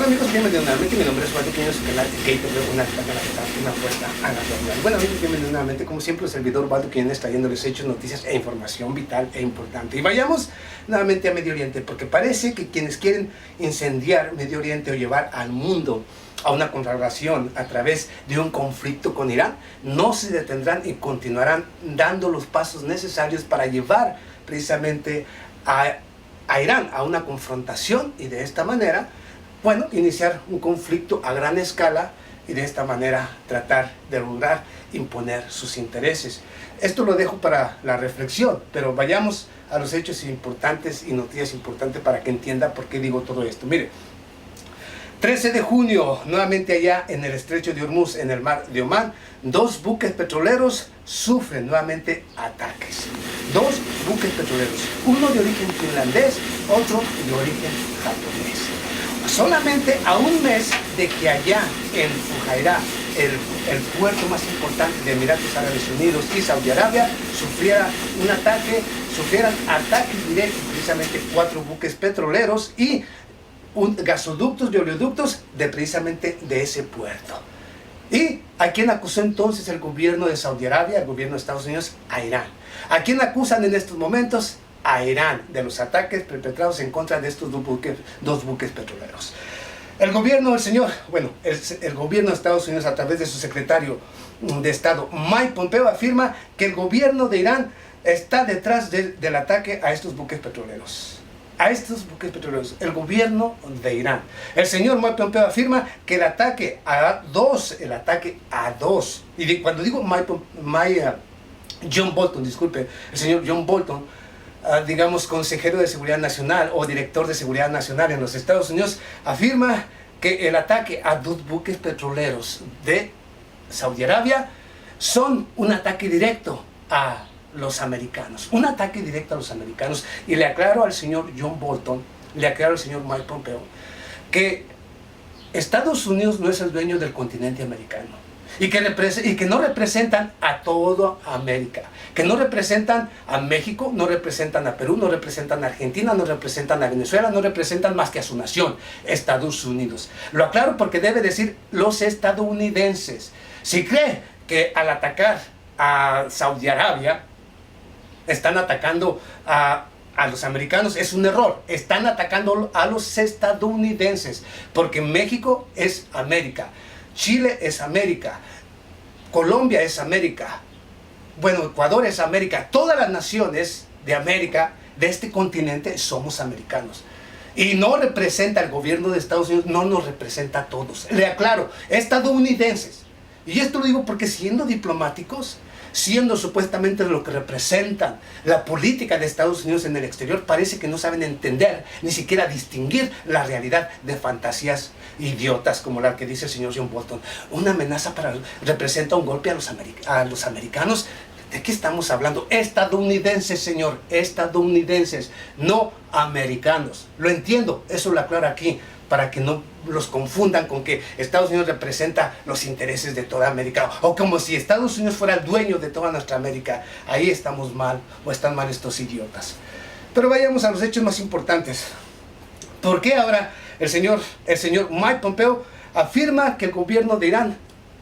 Hola amigos, bienvenidos nuevamente. Mi nombre es Juan Pequeño, su canal de Gator, una puerta a la realidad. Bueno amigos, bienvenidos nuevamente. Como siempre, el servidor Valdo, quien está trayéndoles hechos, noticias e información vital e importante. Y vayamos nuevamente a Medio Oriente, porque parece que quienes quieren incendiar Medio Oriente o llevar al mundo a una conflagración a través de un conflicto con Irán, no se detendrán y continuarán dando los pasos necesarios para llevar precisamente a Irán a una confrontación y de esta manera, bueno, iniciar un conflicto a gran escala y de esta manera tratar de lograr imponer sus intereses. Esto lo dejo para la reflexión, pero vayamos a los hechos importantes y noticias importantes para que entienda por qué digo todo esto. Mire, 13 de junio, nuevamente allá en el estrecho de Hormuz, en el mar de Omán, dos buques petroleros sufren nuevamente ataques. Dos buques petroleros, uno de origen finlandés, otro de origen japonés. Solamente a un mes de que allá en Fujairah, el puerto más importante de Emiratos Árabes Unidos y Saudi Arabia, sufrieran ataques directos, precisamente 4 buques petroleros y gasoductos y oleoductos precisamente de ese puerto. ¿Y a quién acusó entonces el gobierno de Saudi Arabia, el gobierno de Estados Unidos? A Irán. ¿A quién acusan en estos momentos? A Irán, de los ataques perpetrados en contra de estos dos buques petroleros. El gobierno el gobierno de Estados Unidos, a través de su secretario de Estado, Mike Pompeo, afirma que el gobierno de Irán está detrás del ataque a estos buques petroleros. El gobierno de Irán. El señor Mike Pompeo afirma que el ataque a dos, y cuando digo John Bolton, disculpe, el señor John Bolton, digamos consejero de seguridad nacional o director de seguridad nacional en los Estados Unidos, afirma que el ataque a dos buques petroleros de Saudi Arabia son un ataque directo a los americanos, y le aclaro al señor John Bolton, le aclaro al señor Mike Pompeo que Estados Unidos no es el dueño del continente americano y que no representan a toda América, que no representan a México, no representan a Perú, no representan a Argentina, no representan a Venezuela, no representan más que a su nación, Estados Unidos. Lo aclaro porque debe decir los estadounidenses. Si cree que al atacar a Saudi Arabia están atacando a los americanos, es un error. Están atacando a los estadounidenses, porque México es América, Chile es América, Colombia es América, bueno, Ecuador es América, todas las naciones de América, de este continente, somos americanos. Y no representa el gobierno de Estados Unidos, no nos representa a todos. Le aclaro, estadounidenses. Y esto lo digo porque siendo diplomáticos, siendo supuestamente lo que representan la política de Estados Unidos en el exterior, parece que no saben entender, ni siquiera distinguir la realidad de fantasías idiotas como la que dice el señor John Bolton. Una amenaza representa un golpe a los americanos. ¿De qué estamos hablando? Estadounidenses, señor, estadounidenses, no americanos. Lo entiendo, eso lo aclaro aquí, para que no los confundan con que Estados Unidos representa los intereses de toda América, o como si Estados Unidos fuera el dueño de toda nuestra América. Ahí estamos mal, o están mal estos idiotas. Pero vayamos a los hechos más importantes. ¿Por qué ahora el señor Mike Pompeo afirma que el gobierno de Irán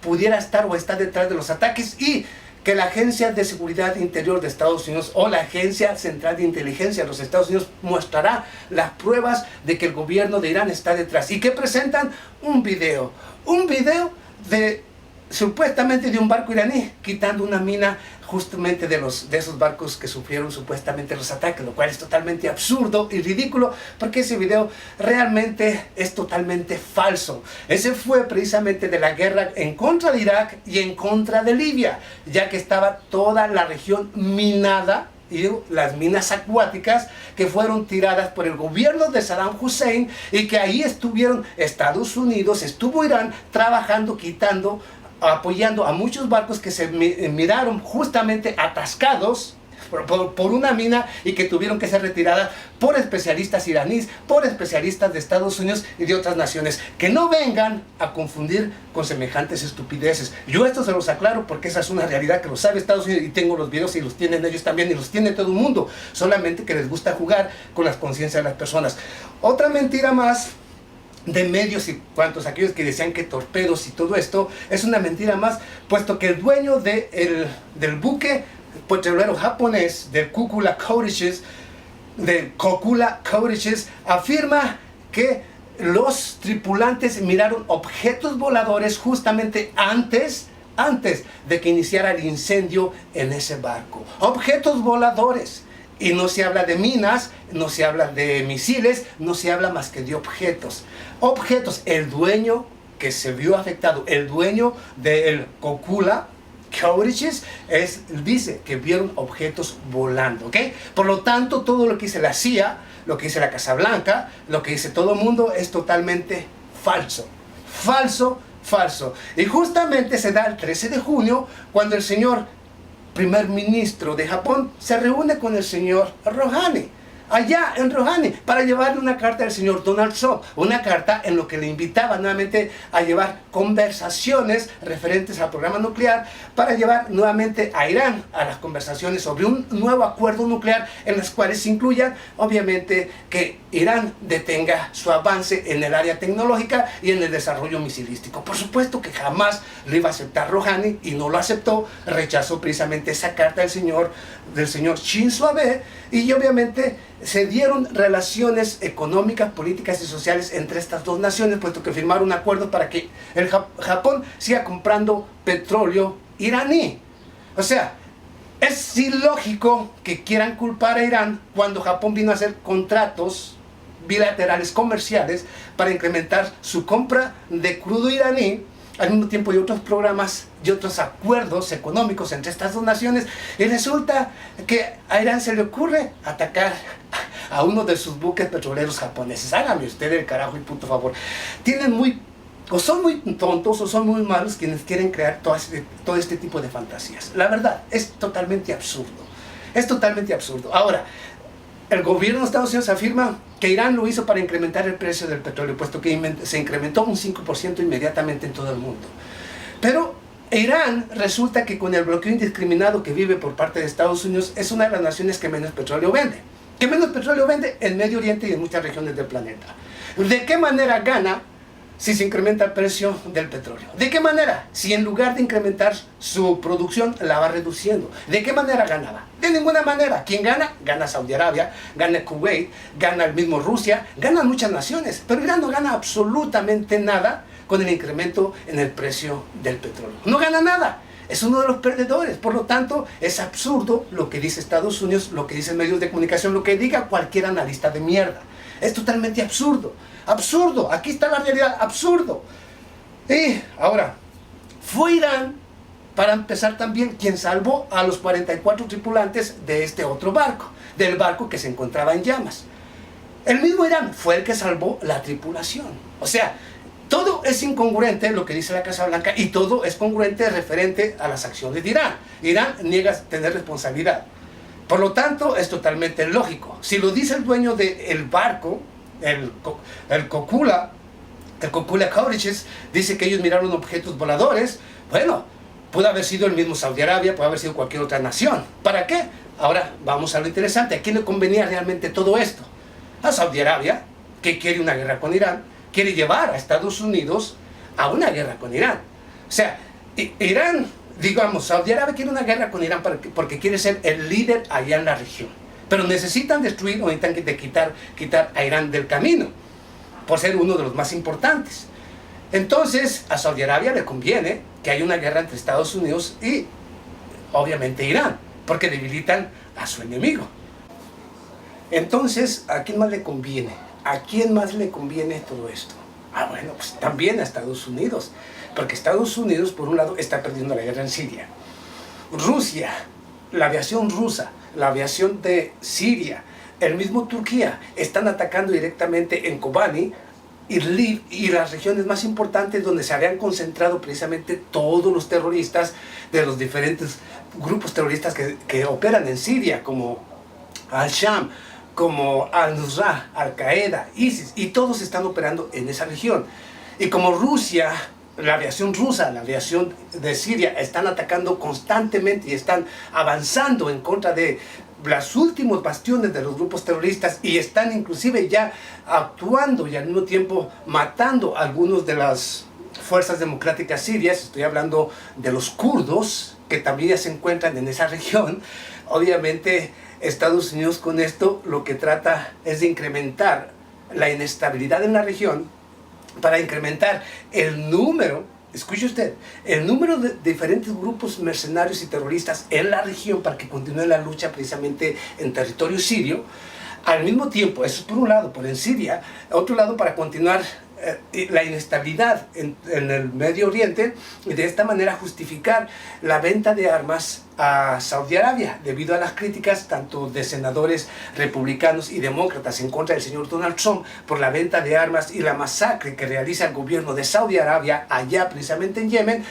pudiera estar o está detrás de los ataques, y que la Agencia de Seguridad Interior de Estados Unidos o la Agencia Central de Inteligencia de los Estados Unidos mostrará las pruebas de que el gobierno de Irán está detrás, y que presentan un video de supuestamente de un barco iraní quitando una mina justamente de esos barcos que sufrieron supuestamente los ataques, lo cual es totalmente absurdo y ridículo, porque ese video realmente es totalmente falso. Ese fue precisamente de la guerra en contra de Irak y en contra de Libia, ya que estaba toda la región minada, y las minas acuáticas que fueron tiradas por el gobierno de Saddam Hussein, y que ahí estuvieron Estados Unidos, estuvo Irán trabajando, apoyando a muchos barcos que se miraron justamente atascados por una mina, y que tuvieron que ser retiradas por especialistas iraníes, por especialistas de Estados Unidos y de otras naciones. Que no vengan a confundir con semejantes estupideces. Yo esto se los aclaro porque esa es una realidad que lo sabe Estados Unidos, y tengo los videos y los tienen ellos también, y los tiene todo el mundo, solamente que les gusta jugar con las conciencias de las personas. Otra mentira más de medios y cuantos aquellos que decían que torpedos y todo esto es una mentira más, puesto que el dueño del buque petrolero japonés, del Kokura Codices, afirma que los tripulantes miraron objetos voladores justamente antes de que iniciara el incendio en ese barco. Objetos voladores. Y no se habla de minas, no se habla de misiles, no se habla más que de objetos. Objetos. El dueño que se vio afectado, el dueño del Kokura Codices, dice que vieron objetos volando, ¿ok? Por lo tanto, todo lo que dice la CIA, lo que dice la Casa Blanca, lo que dice todo el mundo es totalmente falso. Falso, falso. Y justamente se da el 13 de junio cuando el señor primer ministro de Japón se reúne con el señor Rouhani, allá en Rouhani, para llevarle una carta al señor Donald Trump, una carta en lo que le invitaba nuevamente a llevar conversaciones referentes al programa nuclear, para llevar nuevamente a Irán a las conversaciones sobre un nuevo acuerdo nuclear en las cuales se incluya, obviamente, que Irán detenga su avance en el área tecnológica y en el desarrollo misilístico. Por supuesto que jamás lo iba a aceptar Rouhani y no lo aceptó, rechazó precisamente esa carta del señor Shinzo Abe, y obviamente se dieron relaciones económicas, políticas y sociales entre estas dos naciones, puesto que firmaron un acuerdo para que el Japón siga comprando petróleo iraní. O sea, es ilógico que quieran culpar a Irán cuando Japón vino a hacer contratos bilaterales comerciales para incrementar su compra de crudo iraní, al mismo tiempo de otros programas y otros acuerdos económicos entre estas dos naciones, y resulta que a Irán se le ocurre atacar a uno de sus buques petroleros japoneses. Hágame usted el carajo y punto favor. O son muy tontos o son muy malos quienes quieren crear todo este tipo de fantasías. La verdad, es totalmente absurdo. Es totalmente absurdo. Ahora, el gobierno de Estados Unidos afirma que Irán lo hizo para incrementar el precio del petróleo, puesto que se incrementó un 5% inmediatamente en todo el mundo. Pero Irán resulta que con el bloqueo indiscriminado que vive por parte de Estados Unidos es una de las naciones que menos petróleo vende. ¿Qué menos petróleo vende? En Medio Oriente y en muchas regiones del planeta. ¿De qué manera gana si se incrementa el precio del petróleo? ¿De qué manera? Si en lugar de incrementar su producción la va reduciendo. ¿De qué manera ganaba? De ninguna manera. ¿Quién gana? Gana Saudi Arabia, gana Kuwait, gana el mismo Rusia, ganan muchas naciones. Pero Irán no gana absolutamente nada con el incremento en el precio del petróleo. No gana nada. Es uno de los perdedores. Por lo tanto, es absurdo lo que dice Estados Unidos, lo que dicen medios de comunicación, lo que diga cualquier analista de mierda. Es totalmente absurdo. Absurdo. Aquí está la realidad. Absurdo. Y ahora, fue Irán, para empezar también, quien salvó a los 44 tripulantes de este otro barco, del barco que se encontraba en llamas. El mismo Irán fue el que salvó la tripulación. O sea, todo es incongruente lo que dice la Casa Blanca y todo es congruente referente a las acciones de Irán. Irán niega tener responsabilidad. Por lo tanto, es totalmente lógico. Si lo dice el dueño del barco, el Kokura Codices, dice que ellos miraron objetos voladores, bueno, puede haber sido el mismo Saudi Arabia, puede haber sido cualquier otra nación. ¿Para qué? Ahora vamos a lo interesante. ¿A quién le convenía realmente todo esto? A Saudi Arabia, que quiere una guerra con Irán, quiere llevar a Estados Unidos a una guerra con Irán. O sea, Irán, digamos, Saudi Arabia quiere una guerra con Irán porque quiere ser el líder allá en la región. Pero necesitan destruir o necesitan quitar a Irán del camino, por ser uno de los más importantes. Entonces, a Saudi Arabia le conviene que haya una guerra entre Estados Unidos y, obviamente, Irán, porque debilitan a su enemigo. Entonces, ¿a quién más le conviene? ¿A quién más le conviene todo esto? Ah, bueno, pues también a Estados Unidos, porque Estados Unidos, por un lado, está perdiendo la guerra en Siria. Rusia, la aviación rusa, la aviación de Siria, el mismo Turquía, están atacando directamente en Kobani, Idlib y las regiones más importantes donde se habían concentrado precisamente todos los terroristas de los diferentes grupos terroristas que operan en Siria, como Al-Sham, como Al-Nusra, Al-Qaeda, ISIS, y todos están operando en esa región. Y como Rusia, la aviación rusa, la aviación de Siria están atacando constantemente y están avanzando en contra de los últimos bastiones de los grupos terroristas y están inclusive ya actuando y al mismo tiempo matando a algunos de las fuerzas democráticas sirias. Estoy hablando de los kurdos, que también ya se encuentran en esa región. Obviamente Estados Unidos con esto lo que trata es de incrementar la inestabilidad en la región para incrementar el número, escuche usted, el número de diferentes grupos mercenarios y terroristas en la región para que continúe la lucha precisamente en territorio sirio. Al mismo tiempo, eso es por un lado, por en Siria, otro lado para continuar la inestabilidad en el Medio Oriente y de esta manera justificar la venta de armas a Saudi Arabia debido a las críticas tanto de senadores republicanos y demócratas en contra del señor Donald Trump por la venta de armas y la masacre que realiza el gobierno de Saudi Arabia allá precisamente en Yemen.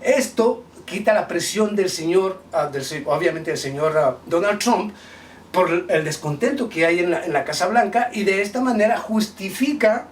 Esto quita la presión del señor, obviamente del señor Donald Trump, por el descontento que hay en la Casa Blanca, y de esta manera justifica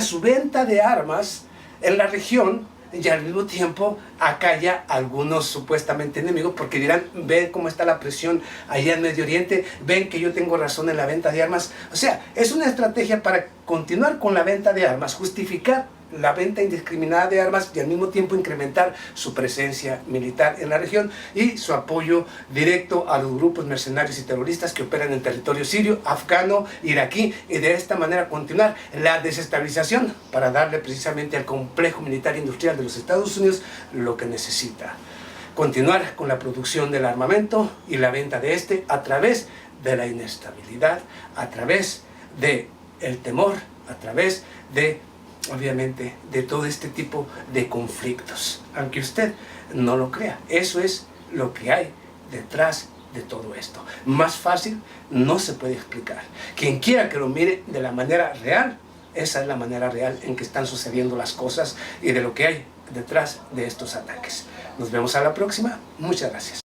su venta de armas en la región y al mismo tiempo acalla a algunos supuestamente enemigos porque dirán, ven cómo está la presión allá en Medio Oriente, ven que yo tengo razón en la venta de armas. O sea, es una estrategia para continuar con la venta de armas, justificar la venta indiscriminada de armas y al mismo tiempo incrementar su presencia militar en la región y su apoyo directo a los grupos mercenarios y terroristas que operan en territorio sirio, afgano, iraquí, y de esta manera continuar la desestabilización para darle precisamente al complejo militar industrial de los Estados Unidos lo que necesita. Continuar con la producción del armamento y la venta de este a través de la inestabilidad, a través del temor, a través de obviamente de todo este tipo de conflictos, aunque usted no lo crea. Eso es lo que hay detrás de todo esto. Más fácil no se puede explicar. Quien quiera que lo mire de la manera real, esa es la manera real en que están sucediendo las cosas y de lo que hay detrás de estos ataques. Nos vemos a la próxima. Muchas gracias.